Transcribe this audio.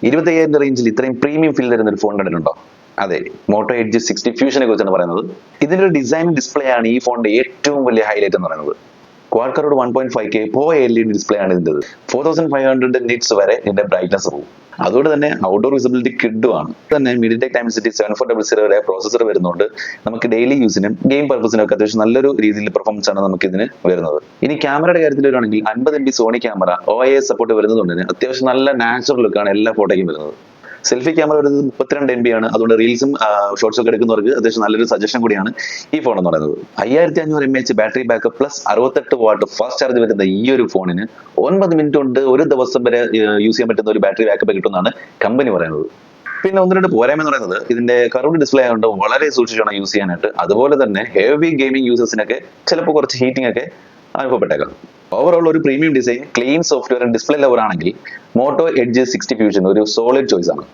25,000 റേഞ്ചിൽ ഇത്രയും premium feel തരുന്ന ഒരു ഫോൺ കണ്ടിട്ടുണ്ടോ? അതെ, മോട്ടോ എഡ്ജ് 60 ഫ്യൂഷനെ കുറിച്ചാണ് പറയുന്നത്. ഇതിന്റെ ഒരു ഡിസൈൻ ഡിസ്പ്ലേ ആണ് ഈ ഫോണിന്റെ ഏറ്റവും വലിയ ഹൈലൈറ്റ് എന്ന് പറയുന്നത്. ക്വാഡ്കറോട് 1.5K Pro LED ഡിസ്പ്ലേ ആണ് ഇതിന്റെ. 4500 നിറ്റ്സ് വരെ ഇതിന്റെ ബ്രൈറ്റ്നസ് പോകും. അതുകൊണ്ട് തന്നെ ഔട്ട്ഡോർ വിസിബിലിറ്റി കിഡുമാണ്. തന്നെ MediaTek Dimensity 7400 വരെ പ്രോസസർ വരുന്നുണ്ട്. നമുക്ക് ഡെയിലി യൂസിനും ഗെയിം പർപ്പസിനും ഒക്കെ അത്യാവശ്യം നല്ലൊരു രീതിയിൽ പെർഫോമൻസ് ആണ് നമുക്ക് ഇതിന് വരുന്നത്. ഇനി ക്യാമറയുടെ കാര്യത്തിൽ വരുവാണെങ്കിൽ 50 MP Sony camera OIS support വരുന്നതുകൊണ്ട് തന്നെ അത്യാവശ്യം നല്ല നാച്ചുറൽ ലുക്കാണ് എല്ലാ ഫോട്ടോയ്ക്കും വരുന്നത്. സെൽഫി ക്യാമറ വരുന്നത് 32 MB ആണ്. അതുകൊണ്ട് റീൽസും ഷോർട്സും ഒക്കെ എടുക്കുന്നവർക്ക് അത്യാവശ്യം നല്ലൊരു സജഷൻ കൂടിയാണ് ഈ ഫോൺ എന്ന് പറയുന്നത്. 5500 mAh battery backup plus 68 what fast charge വരുന്ന ഈ ഒരു ഫോണിന് 9 മിനിറ്റ് കൊണ്ട് ഒരു ദിവസം വരെ യൂസ് ചെയ്യാൻ പറ്റുന്ന ഒരു ബാറ്ററി ബാക്കപ്പ് കിട്ടുമെന്നാണ് കമ്പനി പറയുന്നത്. പിന്നെ ഒന്ന് രണ്ട് പോരായ്മ എന്ന് പറയുന്നത് ഇതിന്റെ കർവ്ഡ് ഡിസ്പ്ലേ ആയതുകൊണ്ട് വളരെ സൂക്ഷിച്ചാണ് യൂസ് ചെയ്യാനായിട്ട്. അതുപോലെ തന്നെ ഹെവി ഗെയിമിംഗ് യൂസേഴ്സിനൊക്കെ ചിലപ്പോൾ കുറച്ച് ഹീറ്റിംഗ് ഒക്കെ അനുഭവപ്പെട്ടേക്കാം. ഓവറോൾ ഒരു premium design, clean software display lover ആണെങ്കിൽ മോട്ടോ എഡ്ജ് 60 ഫ്യൂഷൻ ഒരു സോളിഡ് ചോയ്സ് ആണ്.